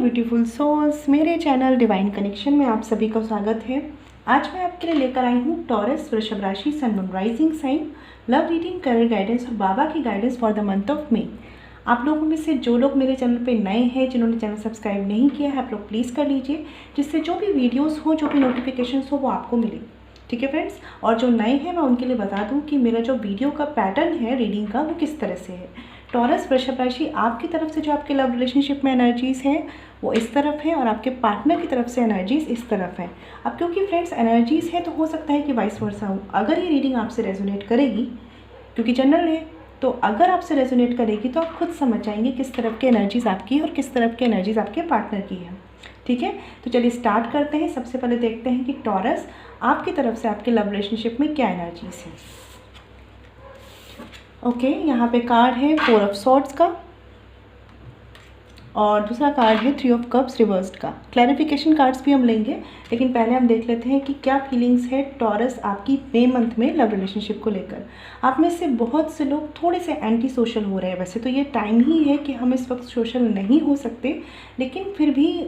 Beautiful souls, मेरे channel divine connection में आप सभी का स्वागत है। आज मैं आपके लिए लेकर आई हूँ टॉरस वृषभ राशि sun moon rising sign love reading career guidance और बाबा की guidance for the month of May. आप लोगों में से जो लोग मेरे चैनल पे नए हैं, जिन्होंने चैनल सब्सक्राइब नहीं किया है, आप लोग प्लीज़ कर लीजिए, जिससे जो भी वीडियोज़ हो, जो भी नोटिफिकेशंस हो, वो आपको मिले। ठीक है फ्रेंड्स। और जो नए हैं मैं उनके लिए बता दूं कि मेरा जो वीडियो का पैटर्न है रीडिंग का, वो किस तरह से है। टॉरस वृषभ राशि, आपकी तरफ से जो आपके लव रिलेशनशिप में एनर्जीज़ हैं वो इस तरफ है और आपके पार्टनर की तरफ से एनर्जीज़ इस तरफ है। अब क्योंकि फ्रेंड्स एनर्जीज़ है तो हो सकता है कि वाइस वर्सा हो। अगर ये रीडिंग आपसे रेजोनेट करेगी, क्योंकि जनरल है, तो अगर आपसे रेजोनेट करेगी तो आप खुद समझ जाएंगे किस तरफ की एनर्जीज़ आपकी है और किस तरफ की एनर्जीज़ आपके पार्टनर की है। ठीक है, तो चलिए स्टार्ट करते हैं। सबसे पहले देखते हैं कि टॉरस आपकी तरफ से आपके लव रिलेशनशिप में क्या एनर्जीज है। ओके, यहाँ पे कार्ड है 4 ऑफ सॉर्ड्स का और दूसरा कार्ड है 3 ऑफ कप्स रिवर्स्ड का। क्लैरिफिकेशन कार्ड्स भी हम लेंगे, लेकिन पहले हम देख लेते हैं कि क्या फीलिंग्स है टॉरस आपकी मई मंथ में लव रिलेशनशिप को लेकर। आप में से बहुत से लोग थोड़े से एंटी सोशल हो रहे हैं। वैसे तो ये टाइम ही है कि हम इस वक्त सोशल नहीं हो सकते, लेकिन फिर भी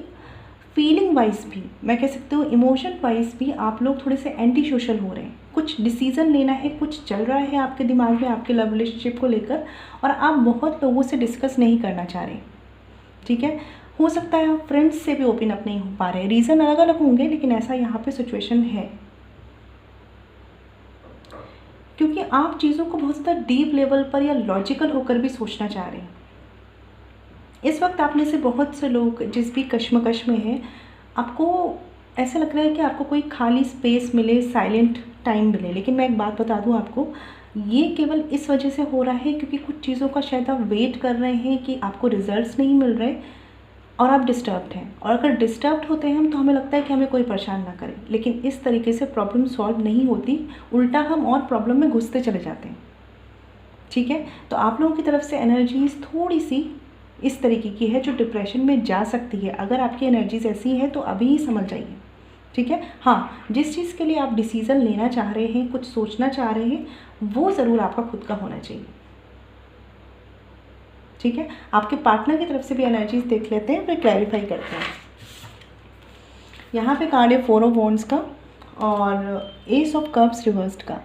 फीलिंग वाइज भी, मैं कह सकती हूँ इमोशन वाइज भी आप लोग थोड़े से एंटी सोशल हो रहे हैं। कुछ डिसीज़न लेना है, कुछ चल रहा है आपके दिमाग में आपके लव रिलेशनशिप को लेकर और आप बहुत लोगों से डिस्कस नहीं करना चाह रहे। ठीक है, हो सकता है आप फ्रेंड्स से भी ओपन अप नहीं हो पा रहे। रीज़न अलग अलग होंगे, लेकिन ऐसा यहाँ पे सिचुएशन है क्योंकि आप चीज़ों को बहुत ज़्यादा डीप लेवल पर या लॉजिकल होकर भी सोचना चाह रहे हैं। इस वक्त आप में से बहुत से लोग जिस भी कश्मकश में हैं, आपको ऐसा लग रहा है कि आपको कोई खाली स्पेस मिले, साइलेंट टाइम मिले। लेकिन मैं एक बात बता दूं आपको, ये केवल इस वजह से हो रहा है क्योंकि कुछ चीज़ों का शायद आप वेट कर रहे हैं कि आपको रिजल्ट्स नहीं मिल रहे और आप डिस्टर्ब्ड हैं। और अगर डिस्टर्ब्ड होते हैं हम तो हमें लगता है कि हमें कोई परेशान ना करे, लेकिन इस तरीके से प्रॉब्लम सॉल्व नहीं होती, उल्टा हम और प्रॉब्लम में घुसते चले जाते हैं। ठीक है, तो आप लोगों की तरफ से एनर्जीज थोड़ी सी इस तरीके की है जो डिप्रेशन में जा सकती है। अगर आपकी एनर्जीज ऐसी हैं तो अभी ही समझ जाइए। ठीक है, हाँ, जिस चीज़ के लिए आप डिसीज़न लेना चाह रहे हैं, कुछ सोचना चाह रहे हैं, वो ज़रूर आपका खुद का होना चाहिए। ठीक है, आपके पार्टनर की तरफ से भी एनर्जीज देख लेते हैं, फिर क्लैरिफाई करते हैं। यहाँ पे कार्ड है 4 ऑफ वॉन्ड्स का और एस ऑफ कप्स रिवर्स्ड का।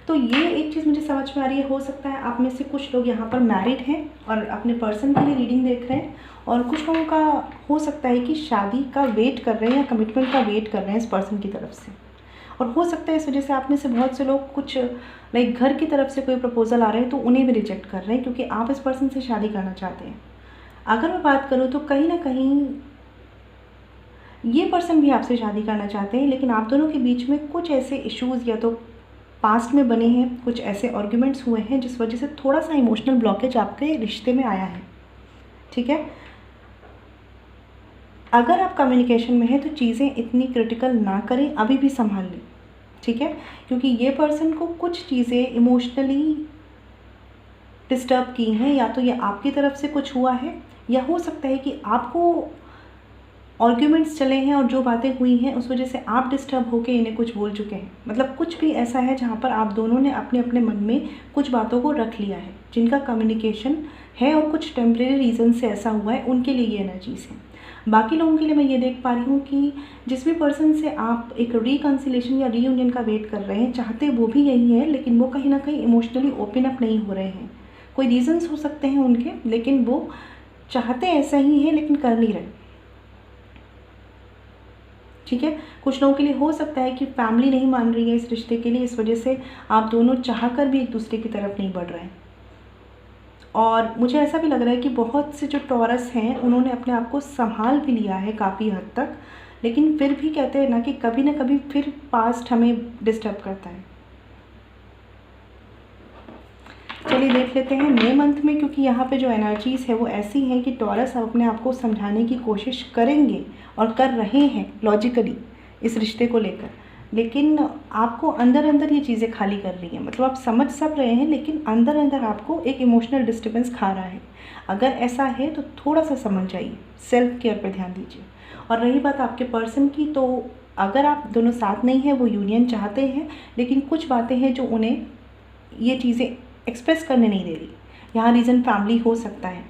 तो ये एक चीज़ मुझे समझ में आ रही है, हो सकता है आप में से कुछ लोग यहाँ पर मैरिड हैं और अपने पर्सन के लिए रीडिंग देख रहे हैं, और कुछ लोगों का हो सकता है कि शादी का वेट कर रहे हैं या कमिटमेंट का वेट कर रहे हैं इस पर्सन की तरफ से। और हो सकता है इस वजह से आप में से बहुत से लोग कुछ लाइक घर की तरफ से कोई प्रपोजल आ रहे हैं तो उन्हें भी रिजेक्ट कर रहे हैं क्योंकि आप इस पर्सन से शादी करना चाहते हैं। अगर मैं बात करूँ तो कहीं ना कहीं ये पर्सन भी आपसे शादी करना चाहते हैं, लेकिन आप दोनों के बीच में कुछ ऐसे इश्यूज़ या तो पास्ट में बने हैं, कुछ ऐसे आर्ग्यूमेंट्स हुए हैं जिस वजह से थोड़ा सा इमोशनल ब्लॉकेज आपके रिश्ते में आया है। ठीक है, अगर आप कम्युनिकेशन में हैं तो चीज़ें इतनी क्रिटिकल ना करें, अभी भी संभाल लें। ठीक है, क्योंकि ये पर्सन को कुछ चीज़ें इमोशनली डिस्टर्ब की हैं, या तो ये आपकी तरफ से कुछ हुआ है या हो सकता है कि आपको आर्ग्यूमेंट्स चले हैं और जो बातें हुई हैं उस वजह से आप डिस्टर्ब होकर इन्हें कुछ बोल चुके हैं। मतलब कुछ भी ऐसा है जहाँ पर आप दोनों ने अपने अपने मन में कुछ बातों को रख लिया है जिनका कम्युनिकेशन है और कुछ टेम्परेरी रीज़न से ऐसा हुआ है, उनके लिए ये एनर्जीज़ हैं। बाकी लोगों के लिए मैं ये देख पा रही हूँ कि जिस भी पर्सन से आप एक रिकन्सिलेशन या रीयूनियन का वेट कर रहे हैं, चाहते वो भी यही है, लेकिन वो कहीं ना कहीं इमोशनली ओपन अप नहीं हो रहे हैं। कोई रीज़न्स हो सकते हैं उनके, लेकिन वो चाहते ऐसा ही है लेकिन कर नहीं रहे। ठीक है, कुछ लोगों के लिए हो सकता है कि फैमिली नहीं मान रही है इस रिश्ते के लिए, इस वजह से आप दोनों चाहकर भी एक दूसरे की तरफ नहीं बढ़ रहे हैं। और मुझे ऐसा भी लग रहा है कि बहुत से जो टॉरस हैं उन्होंने अपने आप को संभाल भी लिया है काफ़ी हद तक, लेकिन फिर भी कहते हैं ना कि कभी ना कभी फिर पास्ट हमें डिस्टर्ब करता है। चलिए देख लेते हैं मई मंथ में, क्योंकि यहाँ पे जो एनर्जीज़ है वो ऐसी हैं कि टॉरस अपने आप को समझाने की कोशिश करेंगे और कर रहे हैं लॉजिकली इस रिश्ते को लेकर, लेकिन आपको अंदर अंदर ये चीज़ें खाली कर रही हैं। मतलब आप समझ सब रहे हैं, लेकिन अंदर अंदर आपको एक इमोशनल डिस्टर्बेंस खा रहा है। अगर ऐसा है तो थोड़ा सा समझ जाइए, सेल्फ केयर पर ध्यान दीजिए। और रही बात आपके पर्सन की, तो अगर आप दोनों साथ नहीं हैं, वो यूनियन चाहते हैं, लेकिन कुछ बातें हैं जो उन्हें ये चीज़ें एक्सप्रेस करने नहीं दे रही। यहाँ रीज़न फैमिली हो सकता है।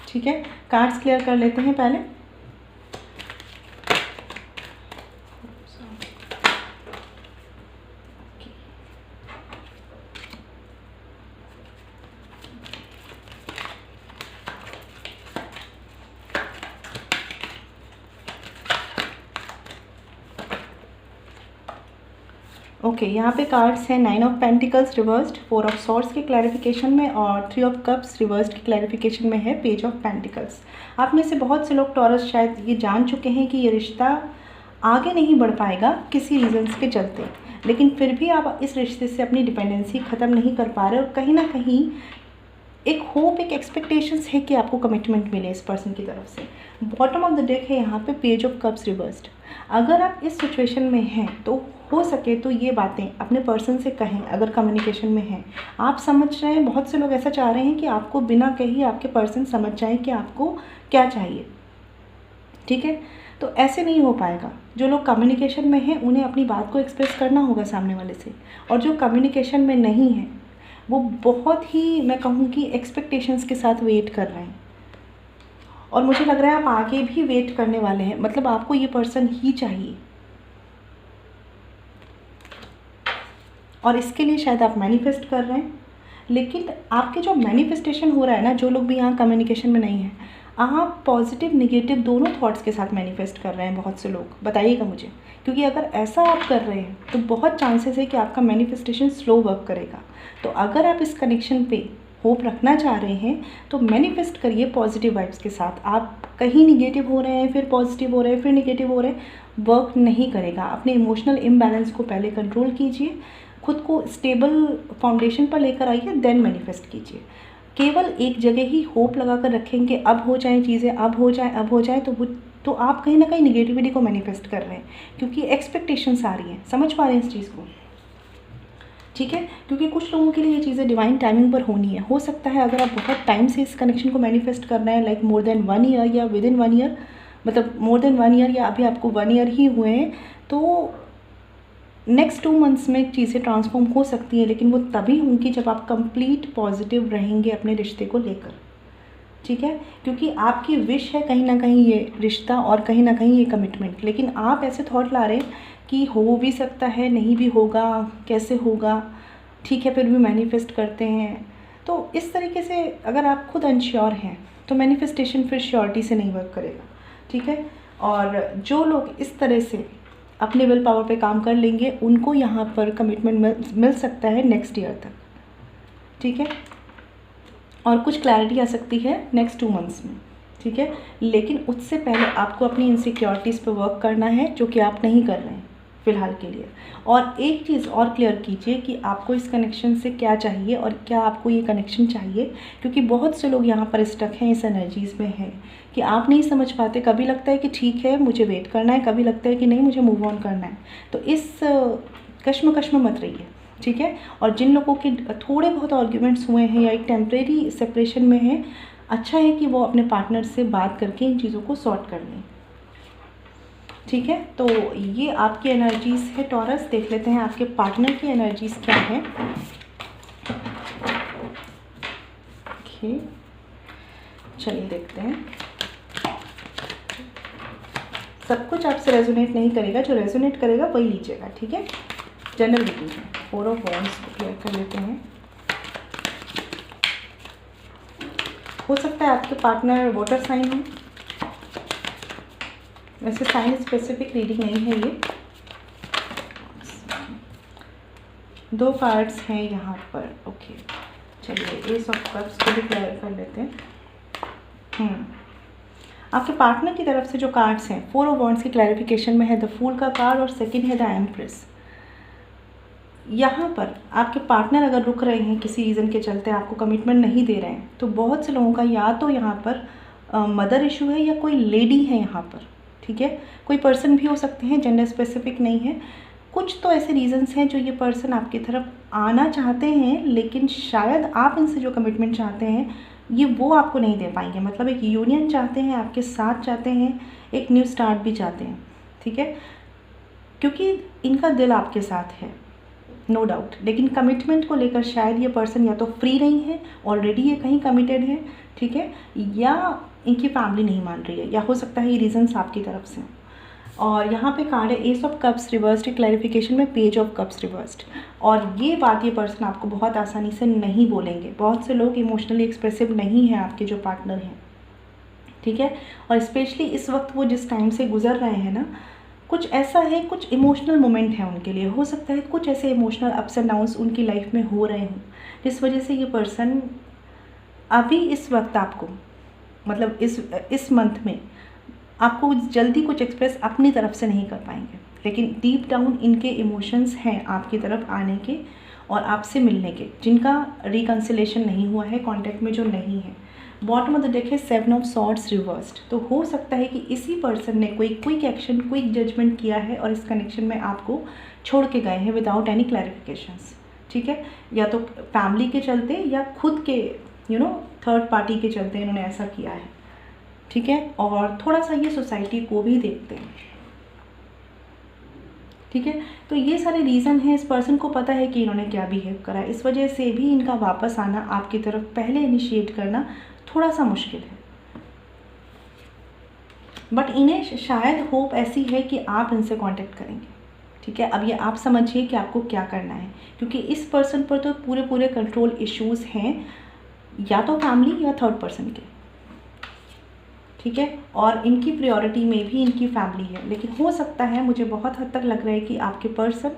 ठीक है, कार्ड्स क्लियर कर लेते हैं पहले। ओके, यहाँ पे कार्ड्स हैं 9 of pentacles reversed, 4 of swords के क्लैरिफिकेशन में और 3 ऑफ कप्स रिवर्स्ड के क्लैरिफिकेशन में है पेज ऑफ पेंटिकल्स। आप में से बहुत से लोग टॉरस शायद ये जान चुके हैं कि ये रिश्ता आगे नहीं बढ़ पाएगा किसी रीजंस के चलते, लेकिन फिर भी आप इस रिश्ते से अपनी डिपेंडेंसी ख़त्म नहीं कर पा रहे और कहीं ना कहीं एक होप, एक एक्सपेक्टेशंस है कि आपको कमिटमेंट मिले इस पर्सन की तरफ से। बॉटम ऑफ द डेक है यहाँ पे पेज ऑफ कप्स रिवर्स्ड। अगर आप इस सिचुएशन में हैं तो हो सके तो ये बातें अपने पर्सन से कहें। अगर कम्युनिकेशन में हैं, आप समझ रहे हैं, बहुत से लोग ऐसा चाह रहे हैं कि आपको बिना कही आपके पर्सन समझ जाए कि आपको क्या चाहिए। ठीक है, तो ऐसे नहीं हो पाएगा। जो लोग कम्युनिकेशन में हैं उन्हें अपनी बात को एक्सप्रेस करना होगा सामने वाले से, और जो कम्युनिकेशन में नहीं है वो बहुत ही, मैं कहूँ कि एक्सपेक्टेशंस के साथ वेट कर रहे हैं। और मुझे लग रहा है आप आगे भी वेट करने वाले हैं, मतलब आपको ये पर्सन ही चाहिए और इसके लिए शायद आप मैनिफेस्ट कर रहे हैं। लेकिन आपके जो मैनिफेस्टेशन हो रहा है ना, जो लोग भी यहाँ कम्युनिकेशन में नहीं हैं, आप पॉजिटिव निगेटिव दोनों थॉट्स के साथ मैनिफेस्ट कर रहे हैं। बहुत से लोग बताइएगा मुझे, क्योंकि अगर ऐसा आप कर रहे हैं तो बहुत चांसेस है कि आपका मैनिफेस्टेशन स्लो वर्क करेगा। तो अगर आप इस कनेक्शन पे होप रखना चाह रहे हैं तो मैनिफेस्ट करिए पॉजिटिव वाइब्स के साथ। आप कहीं निगेटिव हो रहे हैं, फिर पॉजिटिव हो रहे हैं, फिर निगेटिव हो रहे हैं, वर्क नहीं करेगा। अपने इमोशनल इम्बैलेंस को पहले कंट्रोल कीजिए, खुद को स्टेबल फाउंडेशन पर लेकर आइए, देन मैनिफेस्ट कीजिए। केवल एक जगह ही होप लगा कर रखेंगे अब हो जाए चीज़ें, अब हो जाए, अब हो जाए, तो आप कहीं ना कहीं निगेटिविटी को मैनिफेस्ट कर रहे हैं, क्योंकि एक्सपेक्टेशंस आ रही हैं। समझ पा रहे हैं इस चीज़ को? ठीक है, क्योंकि कुछ लोगों के लिए ये चीज़ें डिवाइन टाइमिंग पर होनी है। हो सकता है अगर आप बहुत टाइम से इस कनेक्शन को मैनिफेस्ट कर रहे हैं, लाइक मोर देन 1 ईयर या विद इन 1 ईयर, मतलब मोर देन 1 ईयर या अभी आपको 1 ईयर ही हुए हैं, तो नेक्स्ट 2 मंथ्स में चीज़ें ट्रांसफॉर्म हो सकती हैं। लेकिन वो तभी होंगी जब आप कंप्लीट पॉजिटिव रहेंगे अपने रिश्ते को लेकर। ठीक है, क्योंकि आपकी विश है कहीं ना कहीं ये रिश्ता और कहीं ना कहीं ये कमिटमेंट, लेकिन आप ऐसे थॉट ला रहे हैं कि हो भी सकता है, नहीं भी होगा, कैसे होगा, ठीक है, फिर भी मैनिफेस्ट करते हैं। तो इस तरीके से अगर आप खुद अनश्योर हैं तो मैनिफेस्टेशन फिर श्योरिटी से नहीं वर्क करेगा। ठीक है, और जो लोग इस तरह से अपने विल पावर पे काम कर लेंगे उनको यहाँ पर कमिटमेंट मिल सकता है नेक्स्ट ईयर तक। ठीक है, और कुछ क्लैरिटी आ सकती है नेक्स्ट 2 मंथ्स में। ठीक है, लेकिन उससे पहले आपको अपनी इनसिक्योरिटीज़ पे वर्क करना है, जो कि आप नहीं कर रहे हैं फ़िलहाल के लिए। और एक चीज़ और क्लियर कीजिए कि आपको इस कनेक्शन से क्या चाहिए और क्या आपको ये कनेक्शन चाहिए, क्योंकि बहुत से लोग यहाँ पर स्टक हैं, इस एनर्जीज़ में हैं कि आप नहीं समझ पाते। कभी लगता है कि ठीक है मुझे वेट करना है, कभी लगता है कि नहीं मुझे मूव ऑन करना है। तो इस कश्मकश में मत रहिए। ठीक है, और जिन लोगों के थोड़े बहुत आर्ग्यूमेंट्स हुए हैं या एक टेम्परेरी सेपरेशन में हैं, अच्छा है कि वो अपने पार्टनर से बात करके इन चीज़ों को सॉर्ट कर लें। ठीक है, तो ये आपकी एनर्जीज़ है टॉरस। देख लेते हैं आपके पार्टनर की एनर्जीज़ क्या है। ओके, चलिए देखते हैं। सब कुछ आपसे रेजोनेट नहीं करेगा, जो रेजोनेट करेगा वही लीजिएगा। ठीक है, जनरल रीडिंग है। 4 ऑफ वॉन्ड्स को क्लियर कर लेते हैं। हो सकता है आपके पार्टनर वाटर साइन हो, वैसे साइन स्पेसिफिक रीडिंग नहीं है ये। 2 कार्ड्स हैं यहाँ पर। ओके, चलिए एस ऑफ कप्स को भी क्लियर कर लेते हैं। आपके पार्टनर की तरफ से जो कार्ड्स हैं, 4 ऑफ वॉन्ड्स की क्लैरिफिकेशन में है द फूल का कार्ड और सेकंड है द एम्प्रेस। यहाँ पर आपके पार्टनर अगर रुक रहे हैं किसी रीज़न के चलते, आपको कमिटमेंट नहीं दे रहे हैं, तो बहुत से लोगों का या तो यहाँ पर मदर इशू है या कोई लेडी है यहाँ पर। ठीक है, कोई पर्सन भी हो सकते हैं, जेंडर स्पेसिफिक नहीं है। कुछ तो ऐसे रीजंस हैं जो ये पर्सन आपकी तरफ आना चाहते हैं, लेकिन शायद आप इनसे जो कमिटमेंट चाहते हैं ये वो आपको नहीं दे पाएंगे। मतलब एक यूनियन चाहते हैं, आपके साथ चाहते हैं, एक न्यू स्टार्ट भी चाहते हैं। ठीक है, क्योंकि इनका दिल आपके साथ है, नो डाउट, लेकिन कमिटमेंट को लेकर शायद ये पर्सन या तो फ्री नहीं है, ऑलरेडी ये कहीं कमिटेड है, ठीक है, या इनकी फैमिली नहीं मान रही है, या हो सकता है ये रीजंस आपकी तरफ से। और यहाँ पे कार्ड है S of cups reversed, clarification में पेज ऑफ कप्स रिवर्स्ड। और ये बात ये पर्सन आपको बहुत आसानी से नहीं बोलेंगे। बहुत से लोग इमोशनली एक्सप्रेसिव नहीं हैं आपके जो पार्टनर हैं, ठीक है, और स्पेशली इस वक्त वो जिस टाइम से गुजर रहे हैं ना, कुछ ऐसा है, कुछ इमोशनल मोमेंट है उनके लिए। हो सकता है कुछ ऐसे इमोशनल अप्स एंड डाउन्स उनकी लाइफ में हो रहे हों, जिस वजह से ये पर्सन अभी इस वक्त आपको, मतलब इस मंथ में आपको जल्दी कुछ एक्सप्रेस अपनी तरफ से नहीं कर पाएंगे, लेकिन डीप डाउन इनके इमोशंस हैं आपकी तरफ आने के और आपसे मिलने के, जिनका रिकन्सिलेशन नहीं हुआ है, कॉन्टैक्ट में जो नहीं है। बॉटम ऑफ द डेक है 7 ऑफ सॉर्ड्स रिवर्स्ड। तो हो सकता है कि इसी पर्सन ने कोई क्विक एक्शन, क्विक जजमेंट किया है और इस कनेक्शन में आपको छोड़ के गए हैं विदाउट एनी क्लैरिफिकेशंस, ठीक है, या तो फैमिली के चलते या खुद के थर्ड पार्टी के चलते इन्होंने ऐसा किया है, ठीक है। और थोड़ा सा ये सोसाइटी को भी देखते हैं, ठीक है। तो ये सारे रीज़न हैं, इस पर्सन को पता है कि इन्होंने क्या बिहेव करा है, इस वजह से भी इनका वापस आना, आपकी तरफ पहले इनिशिएट करना थोड़ा सा मुश्किल है। बट इन्हें शायद होप ऐसी है कि आप इनसे कांटेक्ट करेंगे, ठीक है। अब ये आप समझिए कि आपको क्या करना है, क्योंकि इस पर्सन पर तो पूरे कंट्रोल इश्यूज़ हैं, या तो फैमिली या थर्ड पर्सन के, ठीक है, और इनकी प्रायोरिटी में भी इनकी फैमिली है। लेकिन हो सकता है, मुझे बहुत हद तक लग रहा है कि आपके पर्सन,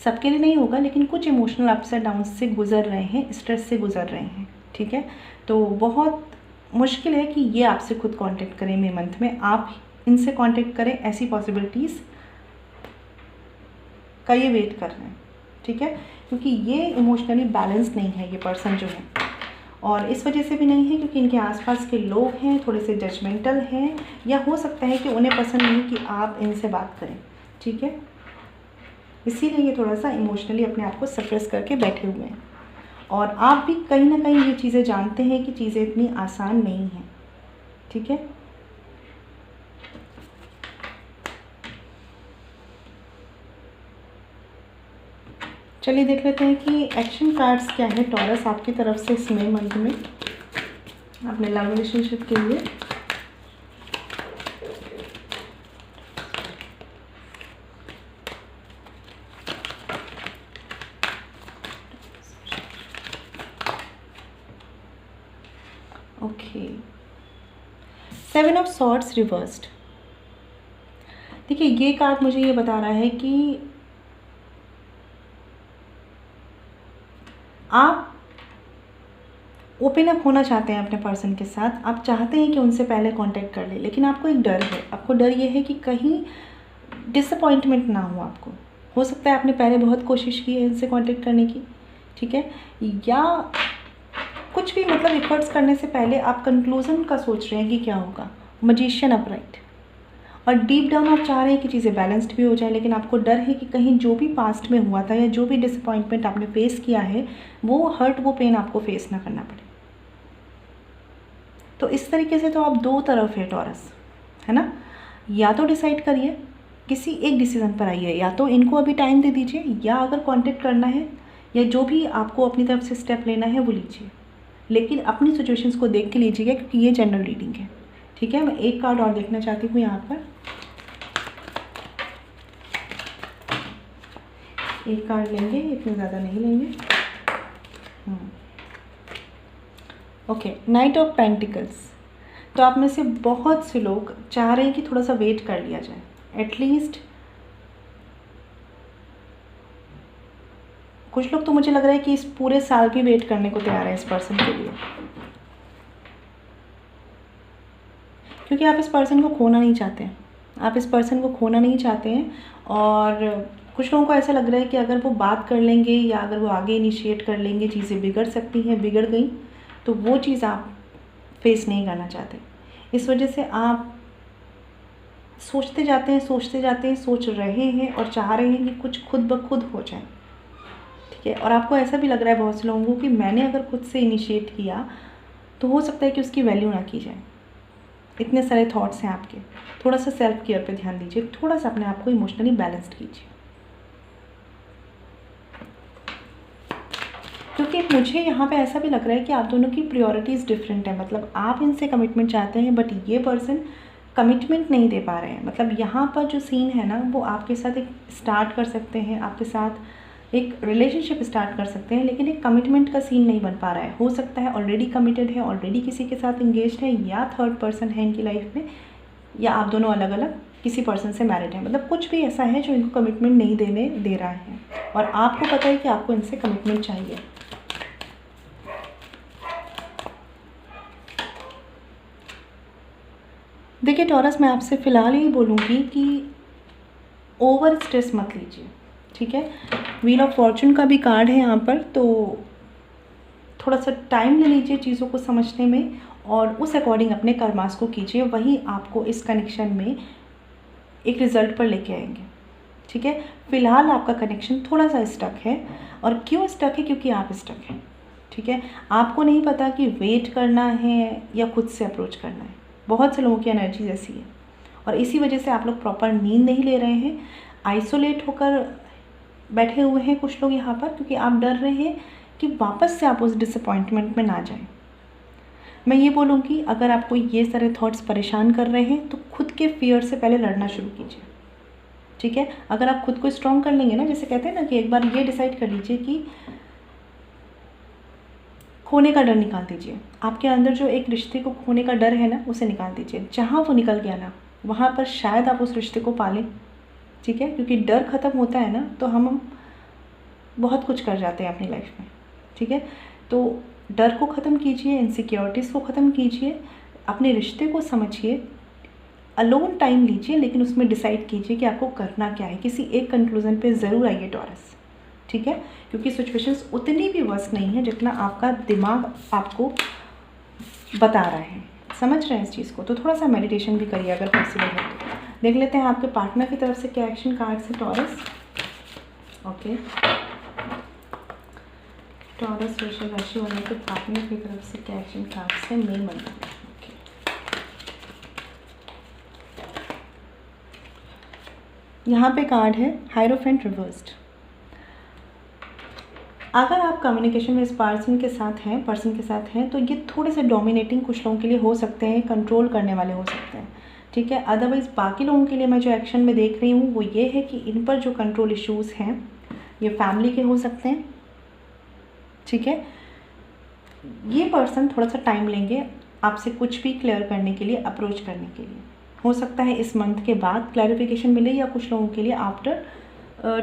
सबके लिए नहीं होगा, लेकिन कुछ इमोशनल अप्स एंड डाउन से गुजर रहे हैं, स्ट्रेस से गुजर रहे हैं, ठीक है। तो बहुत मुश्किल है कि ये आपसे खुद कांटेक्ट करें मई मंथ में, आप इनसे कांटेक्ट करें, ऐसी पॉसिबिलिटीज़ का ये वेट कर रहे हैं, ठीक है, क्योंकि ये इमोशनली बैलेंस नहीं है ये पर्सन जो है, और इस वजह से भी नहीं है क्योंकि इनके आसपास के लोग हैं थोड़े से जजमेंटल हैं, या हो सकता है कि उन्हें पसंद नहीं कि आप इनसे बात करें, ठीक है, इसीलिए ये थोड़ा सा इमोशनली अपने आप को सप्रेस करके बैठे हुए हैं। और आप भी कहीं ना कहीं ये चीज़ें जानते हैं कि चीज़ें इतनी आसान नहीं हैं, ठीक है। चलिए देख लेते हैं कि एक्शन कार्ड्स क्या है टॉरस आपकी तरफ से इस मई मंथ में अपने लव रिलेशनशिप के लिए। Okay, 7 of swords reversed. देखिए, ये कार्ड मुझे ये बता रहा है कि आप ओपन अप होना चाहते हैं अपने पर्सन के साथ, आप चाहते हैं कि उनसे पहले कांटेक्ट कर ले, लेकिन आपको एक डर है, आपको डर ये है कि कहीं डिसअपॉइंटमेंट ना हो आपको। हो सकता है आपने पहले बहुत कोशिश की है इनसे कांटेक्ट करने की, ठीक है, या कुछ भी मतलब एफर्ट्स करने से पहले आप कंक्लूज़न का सोच रहे हैं कि क्या होगा। मैजिशियन अपराइट, और डीप डाउन आप चाह रहे हैं कि चीज़ें बैलेंस्ड भी हो जाए, लेकिन आपको डर है कि कहीं जो भी पास्ट में हुआ था या जो भी डिसअपॉइंटमेंट आपने फेस किया है, वो हर्ट, वो पेन आपको फेस ना करना पड़े। तो इस तरीके से तो आप दो तरफ है टॉरस, है ना। या तो डिसाइड करिए, किसी एक डिसीज़न पर आइए, या तो इनको अभी टाइम दे दीजिए, या अगर कांटेक्ट करना है या जो भी आपको अपनी तरफ से स्टेप लेना है वो लीजिए, लेकिन अपनी सिचुएशंस को देख के लीजिएगा, क्योंकि ये जनरल रीडिंग है, ठीक है। मैं एक कार्ड और देखना चाहती हूँ यहाँ पर, एक कार्ड लेंगे, इतने ज़्यादा नहीं लेंगे। Okay, night of pentacles. तो आप में से बहुत से लोग चाह रहे हैं कि थोड़ा सा वेट कर लिया जाए, एटलीस्ट कुछ लोग तो मुझे लग रहा है कि इस पूरे साल भी वेट करने को तैयार है इस पर्सन के लिए, क्योंकि आप इस पर्सन को खोना नहीं चाहते हैं, आप इस पर्सन को खोना नहीं चाहते हैं। और कुछ लोगों को ऐसा लग रहा है कि अगर वो बात कर लेंगे या अगर वो आगे इनिशिएट कर लेंगे, चीज़ें बिगड़ सकती हैं, बिगड़ गई तो वो चीज़ आप फेस नहीं करना चाहते। इस वजह से आप सोचते जाते हैं, सोच रहे हैं और चाह रहे हैं कि कुछ खुद ब खुद हो जाए, ठीक है। और आपको ऐसा भी लग रहा है बहुत से लोगों को कि मैंने अगर खुद से इनिशिएट किया तो हो सकता है कि उसकी वैल्यू ना की जाए। इतने सारे थॉट्स हैं आपके, थोड़ा सा सेल्फ केयर पे ध्यान दीजिए, थोड़ा सा अपने आप को इमोशनली बैलेंस्ड कीजिए। क्योंकि मुझे यहाँ पे ऐसा भी लग रहा है कि आप दोनों की प्रायोरिटीज़ डिफरेंट है। मतलब आप इनसे कमिटमेंट चाहते हैं बट ये पर्सन कमिटमेंट नहीं दे पा रहे हैं। मतलब यहाँ पर जो सीन है ना, वो आपके साथ एक स्टार्ट कर सकते हैं, आपके साथ एक रिलेशनशिप स्टार्ट कर सकते हैं, लेकिन एक कमिटमेंट का सीन नहीं बन पा रहा है। हो सकता है ऑलरेडी कमिटेड है, ऑलरेडी किसी के साथ इंगेज्ड है, या थर्ड पर्सन है इनकी लाइफ में, या आप दोनों अलग अलग किसी पर्सन से मैरिड हैं। मतलब कुछ भी ऐसा है जो इनको कमिटमेंट नहीं देने दे रहा है, और आपको पता है कि आपको इनसे कमिटमेंट चाहिए। देखिए टॉरस, मैं आपसे फ़िलहाल यही बोलूँगी कि ओवर स्ट्रेस मत लीजिए, ठीक है। व्हील ऑफ फॉर्चून का भी कार्ड है यहाँ पर, तो थोड़ा सा टाइम ले लीजिए चीज़ों को समझने में, और उस अकॉर्डिंग अपने कर्मास को कीजिए। वही आपको इस कनेक्शन में एक रिज़ल्ट पर लेके आएंगे, ठीक है। फ़िलहाल आपका कनेक्शन थोड़ा सा स्टक है, और क्यों स्टक है? क्योंकि आप स्टक हैं, ठीक है। आपको नहीं पता कि वेट करना है या खुद से अप्रोच करना है। बहुत से लोगों की एनर्जी ऐसी है, और इसी वजह से आप लोग प्रॉपर नींद नहीं ले रहे हैं, आइसोलेट होकर बैठे हुए हैं कुछ लोग यहाँ पर, क्योंकि आप डर रहे हैं कि वापस से आप उस डिसअपॉइंटमेंट में ना जाएं। मैं ये बोलूँगी, अगर आपको ये सारे थॉट्स परेशान कर रहे हैं तो खुद के फियर से पहले लड़ना शुरू कीजिए, ठीक है। अगर आप खुद को स्ट्रॉन्ग कर लेंगे ना, जैसे कहते हैं ना कि एक बार ये डिसाइड कर लीजिए कि खोने का डर निकाल दीजिए। आपके अंदर जो एक रिश्ते को खोने का डर है ना, उसे निकाल दीजिए। जहाँ वो निकल गया ना, वहाँ पर शायद आप उस रिश्ते को पालें, ठीक है। क्योंकि डर ख़त्म होता है ना, तो हम बहुत कुछ कर जाते हैं अपनी लाइफ में, ठीक है। तो डर को ख़त्म कीजिए, इनसिक्योरिटीज़ को ख़त्म कीजिए, अपने रिश्ते को समझिए, अलोन टाइम लीजिए, लेकिन उसमें डिसाइड कीजिए कि आपको करना क्या है। किसी एक कंक्लूज़न पे ज़रूर आइए टॉरस, ठीक है। क्योंकि सिचुएशंस उतनी भी वर्स्ट नहीं है जितना आपका दिमाग आपको बता रहा है। समझ रहे हैं इस चीज़ को? तो थोड़ा सा मेडिटेशन भी करिए अगर पॉसिबल है तो। देख लेते हैं आपके पार्टनर की तरफ से क्या एक्शन कार्ड है टॉरस। ओके, टॉरस वृषभ राशि वाले के पार्टनर की तरफ से क्या एक्शन कार्ड है मई मंथ में। यहाँ पे कार्ड है हायरोफेंट रिवर्स्ड। अगर आप कम्युनिकेशन में इस पर्सन के साथ हैं तो ये थोड़े से डोमिनेटिंग कुछ लोगों के लिए हो सकते हैं, कंट्रोल करने वाले हो सकते हैं, ठीक है। अदरवाइज़ बाकी लोगों के लिए मैं जो एक्शन में देख रही हूँ वो ये है कि इन पर जो कंट्रोल इश्यूज़ हैं ये फैमिली के हो सकते हैं, ठीक है। ये पर्सन थोड़ा सा टाइम लेंगे आपसे कुछ भी क्लियर करने के लिए, अप्रोच करने के लिए। हो सकता है इस मंथ के बाद क्लैरिफिकेशन मिले, या कुछ लोगों के लिए आफ्टर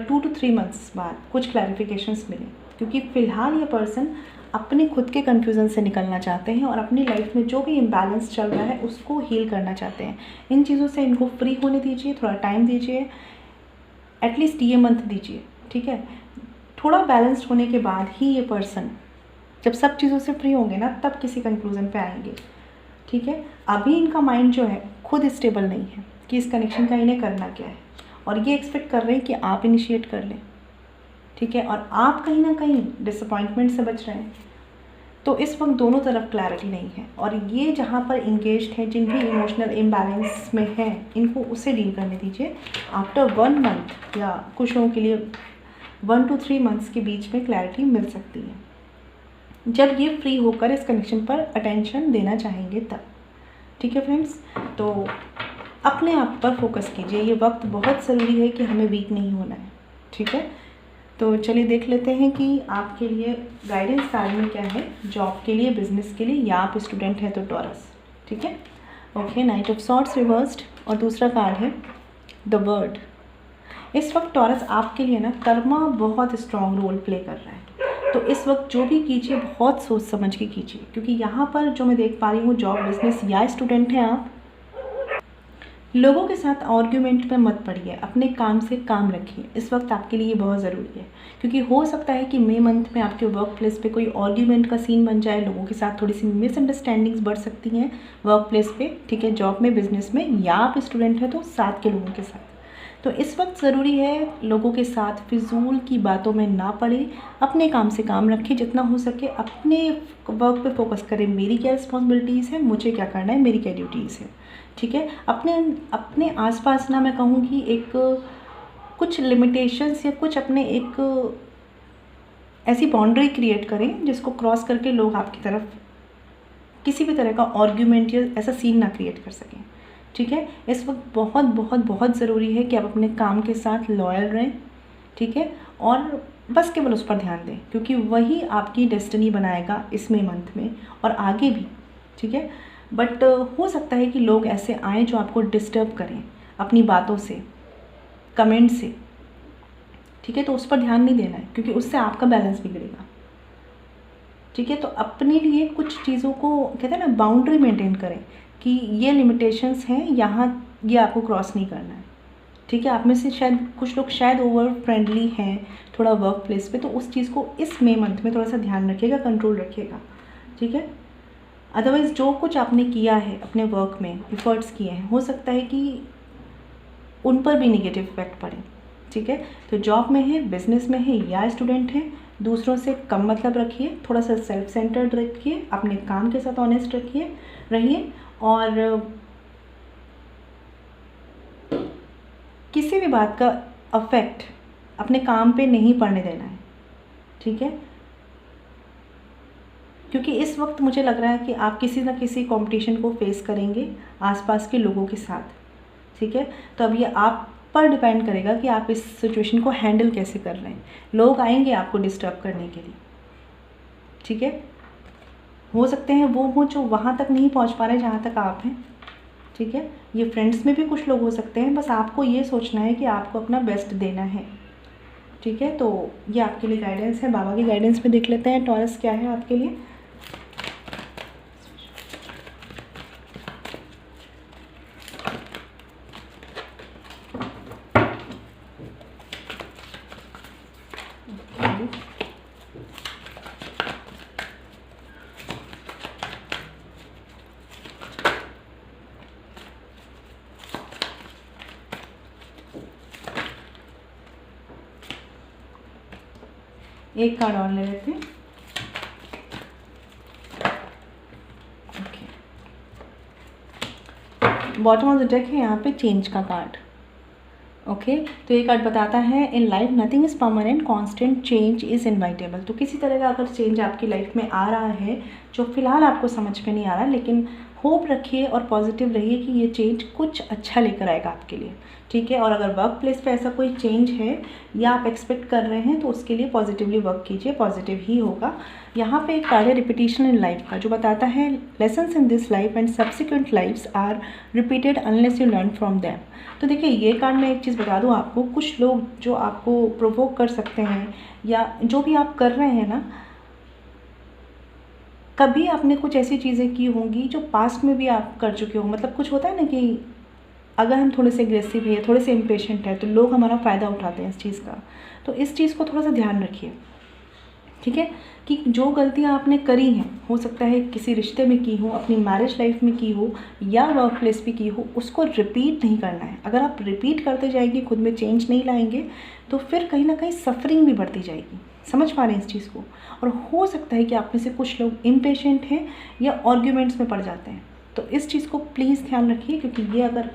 2 to 3 मंथ्स बाद कुछ क्लैरिफिकेशंस मिले। क्योंकि फ़िलहाल ये पर्सन अपने खुद के कन्फ्यूज़न से निकलना चाहते हैं, और अपनी लाइफ में जो भी इम्बैलेंस चल रहा है उसको हील करना चाहते हैं। इन चीज़ों से इनको फ्री होने दीजिए, थोड़ा टाइम दीजिए, एटलीस्ट ये मंथ दीजिए, ठीक है। थोड़ा बैलेंस्ड होने के बाद ही ये पर्सन जब सब चीज़ों से फ्री होंगे ना, तब किसी कंक्लूज़न पे आएंगे, ठीक है। अभी इनका माइंड जो है खुद स्टेबल नहीं है कि इस कनेक्शन का इन्हें करना क्या है, और ये एक्सपेक्ट कर रहे हैं कि आप इनिशिएट कर लें, ठीक है। और आप कहीं ना कहीं डिसअपॉइंटमेंट से बच रहे हैं। तो इस वक्त दोनों तरफ क्लैरिटी नहीं है, और ये जहाँ पर इंगेज्ड है, जिन भी इमोशनल इम्बैलेंस में है, इनको उससे डील करने दीजिए। आफ्टर 1 मंथ या कुछ लोगों के लिए 1 to 3 मंथ्स के बीच में क्लैरिटी मिल सकती है, जब ये फ्री होकर इस कनेक्शन पर अटेंशन देना चाहेंगे तब, ठीक है फ्रेंड्स। तो अपने आप पर फोकस कीजिए, ये वक्त बहुत ज़रूरी है कि हमें वीक नहीं होना है, ठीक है। तो चलिए देख लेते हैं कि आपके लिए गाइडेंस कार्ड में क्या है, जॉब के लिए, बिजनेस के लिए, या आप स्टूडेंट हैं तो टॉरस, ठीक है। Okay, night of swords reversed, और दूसरा कार्ड है द वर्ड। इस वक्त टॉरस आपके लिए ना कर्मा बहुत स्ट्रॉन्ग रोल प्ले कर रहा है। तो इस वक्त जो भी कीजिए बहुत सोच समझ के कीजिए, क्योंकि यहाँ पर जो मैं देख पा रही हूँ, जॉब, बिजनेस या स्टूडेंट हैं आप, लोगों के साथ आर्ग्यूमेंट में मत पड़िए, अपने काम से काम रखिए। इस वक्त आपके लिए बहुत ज़रूरी है, क्योंकि हो सकता है कि मई मंथ में आपके वर्क प्लेस पे कोई आर्ग्यूमेंट का सीन बन जाए, लोगों के साथ थोड़ी सी मिसअंडरस्टैंडिंग्स बढ़ सकती हैं वर्क प्लेस पे, ठीक है, जॉब में, बिजनेस में, या आप स्टूडेंट हैं तो साथ के लोगों के साथ। तो इस वक्त ज़रूरी है लोगों के साथ फिजूल की बातों में ना पड़े, अपने काम से काम रखें, जितना हो सके अपने वर्क पे फोकस करें। मेरी क्या रिस्पॉन्सिबिलिटीज़ है, मुझे क्या करना है, मेरी क्या ड्यूटीज़ है, ठीक है। अपने आसपास ना मैं कहूँगी एक कुछ लिमिटेशंस या कुछ अपने एक ऐसी बाउंड्री क्रिएट करें जिसको क्रॉस करके लोग आपकी तरफ किसी भी तरह का आर्ग्यूमेंट या ऐसा सीन ना क्रिएट कर सकें। ठीक है, इस वक्त बहुत बहुत बहुत ज़रूरी है कि आप अपने काम के साथ लॉयल रहें। ठीक है, और बस केवल उस पर ध्यान दें, क्योंकि वही आपकी डेस्टिनी बनाएगा इस मई मंथ में और आगे भी। ठीक है, बट हो सकता है कि लोग ऐसे आएँ जो आपको डिस्टर्ब करें अपनी बातों से, कमेंट से। ठीक है, तो उस पर ध्यान नहीं देना है, क्योंकि उससे आपका बैलेंस बिगड़ेगा। ठीक है, तो अपने लिए कुछ चीज़ों को कहते हैं ना बाउंड्री मेंटेन करें कि ये लिमिटेशंस हैं, यहाँ ये आपको क्रॉस नहीं करना है। ठीक है, आप में से शायद कुछ लोग शायद ओवर फ्रेंडली हैं थोड़ा वर्क प्लेस पे, तो उस चीज़ को इस मई मंथ में थोड़ा सा ध्यान रखिएगा, कंट्रोल रखिएगा। ठीक है, अदरवाइज़ जो कुछ आपने किया है अपने वर्क में, एफर्ट्स किए हैं, हो सकता है कि उन पर भी निगेटिव इफेक्ट पड़े। ठीक है, तो जॉब में है, बिजनेस में है या स्टूडेंट है, दूसरों से कम मतलब रखिए, थोड़ा सा सेल्फ सेंटर्ड रखिए, अपने काम के साथ ऑनेस्ट रहिए और किसी भी बात का अफेक्ट अपने काम पे नहीं पड़ने देना है। ठीक है, क्योंकि इस वक्त मुझे लग रहा है कि आप किसी ना किसी कंपटीशन को फेस करेंगे आसपास के लोगों के साथ। ठीक है, तो अब ये आप पर डिपेंड करेगा कि आप इस सिचुएशन को हैंडल कैसे कर रहे हैं। लोग आएंगे आपको डिस्टर्ब करने के लिए। ठीक है, हो सकते हैं वो हो जो वहाँ तक नहीं पहुँच पा रहे जहाँ तक आप हैं। ठीक है, ये फ्रेंड्स में भी कुछ लोग हो सकते हैं, बस आपको ये सोचना है कि आपको अपना बेस्ट देना है। ठीक है, तो ये आपके लिए गाइडेंस है। बाबा की गाइडेंस में देख लेते हैं टॉरस क्या है आपके लिए। एक कार्ड और ले लेते हैं। Okay, bottom of the deck है यहाँ पे चेंज का कार्ड। ओके, तो ये कार्ड बताता है in life nothing is permanent, constant change is inevitable. तो किसी तरह का अगर चेंज आपकी लाइफ में आ रहा है जो फ़िलहाल आपको समझ में नहीं आ रहा, लेकिन होप रखिए और पॉजिटिव रहिए कि ये चेंज कुछ अच्छा लेकर आएगा आपके लिए। ठीक है, और अगर वर्क प्लेस पे ऐसा कोई चेंज है या आप एक्सपेक्ट कर रहे हैं तो उसके लिए पॉजिटिवली वर्क कीजिए, पॉजिटिव ही होगा। यहाँ पे एक कार्ड है रिपीटिशन इन लाइफ का, जो बताता है lessons in this life and subsequent lifes are repeated unless you learn from them. तो देखिए, ये कार्ड में एक चीज़ बता दूँ आपको, कुछ लोग जो आपको प्रोवोक कर सकते हैं या जो भी आप कर रहे हैं ना, कभी आपने कुछ ऐसी चीज़ें की होंगी जो पास्ट में भी आप कर चुके हो। मतलब कुछ होता है ना कि अगर हम थोड़े से एग्रेसिव है, थोड़े से इम्पेशेंट है, तो लोग हमारा फ़ायदा उठाते हैं इस चीज़ का। तो इस चीज़ को थोड़ा सा ध्यान रखिए। ठीक है, कि जो गलतियाँ आपने करी हैं, हो सकता है किसी रिश्ते में की हो, अपनी मैरिज लाइफ में की हो या वर्क प्लेस पे की हो, उसको रिपीट नहीं करना है। अगर आप रिपीट करते जाएंगे, खुद में चेंज नहीं लाएंगे, तो फिर कहीं ना कहीं सफरिंग भी बढ़ती जाएगी। समझ पा रहे हैं इस चीज़ को। और हो सकता है कि आप में से कुछ लोग इम्पेशेंट हैं या आर्ग्यूमेंट्स में पड़ जाते हैं। तो इस चीज़ को प्लीज़ ध्यान रखिए, क्योंकि ये अगर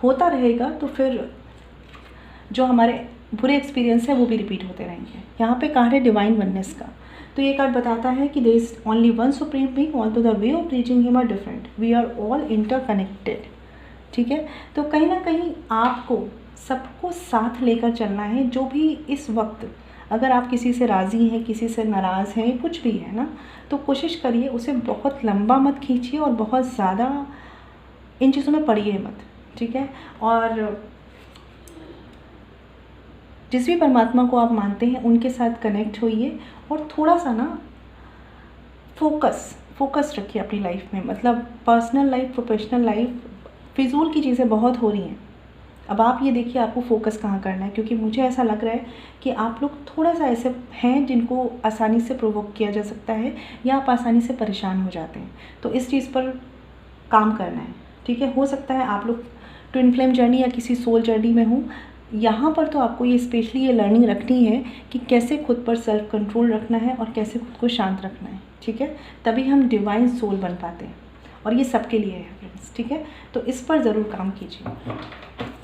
होता रहेगा तो फिर जो हमारे बुरे एक्सपीरियंस है वो भी रिपीट होते रहेंगे। यहाँ पे कार्ड है डिवाइन वननेस का। तो ये कार्ड बताता है कि there is only one supreme being, although the way of reaching him are different, we are all interconnected. ठीक है, तो कहीं ना कहीं आपको सबको साथ लेकर चलना है। जो भी इस वक्त, अगर आप किसी से राज़ी हैं, किसी से नाराज़ हैं, कुछ भी है ना, तो कोशिश करिए उसे बहुत लंबा मत खींचिए और बहुत ज़्यादा इन चीज़ों में पड़िए मत। ठीक है, और जिस भी परमात्मा को आप मानते हैं उनके साथ कनेक्ट होइए और थोड़ा सा ना फोकस रखिए अपनी लाइफ में। मतलब पर्सनल लाइफ, प्रोफेशनल लाइफ, फिजूल की चीज़ें बहुत हो रही हैं। अब आप ये देखिए आपको फोकस कहाँ करना है, क्योंकि मुझे ऐसा लग रहा है कि आप लोग थोड़ा सा ऐसे हैं जिनको आसानी से प्रोवोक किया जा सकता है या आप आसानी से परेशान हो जाते हैं। तो इस चीज़ पर काम करना है। ठीक है, हो सकता है आप लोग ट्विन फ्लेम जर्नी या किसी सोल जर्नी में हो। यहाँ पर तो आपको ये स्पेशली ये लर्निंग रखनी है कि कैसे खुद पर सेल्फ कंट्रोल रखना है और कैसे खुद को शांत रखना है। ठीक है, तभी हम डिवाइन सोल बन पाते हैं। और ये सबके लिए है फ्रेंड्स, ठीक है। तो इस पर ज़रूर काम कीजिए।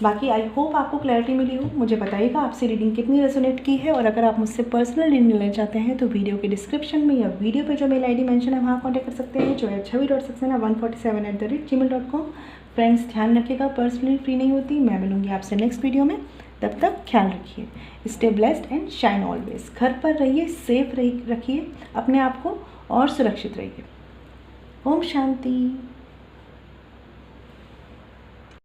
बाकी आई होप आपको क्लैरिटी मिली हो। मुझे बताइएगा आपसे रीडिंग कितनी रेजोनेट की है, और अगर आप मुझसे पर्सनल रीडिंग लेना चाहते हैं तो वीडियो के डिस्क्रिप्शन में या वीडियो पे जो मेल आईडी मेंशन है वहाँ कॉन्टैक्ट कर सकते हैं, जो है chhavi.saxena147@gmail.com। फ्रेंड्स ध्यान रखिएगा, पर्सनली फ्री नहीं होती। मैं मिलूँगी आपसे नेक्स्ट वीडियो में, तब तक ख्याल रखिए। Stay blessed and shine always. घर पर रहिए, सेफ रखिए अपने आप को और सुरक्षित रहिए। ओम शांति।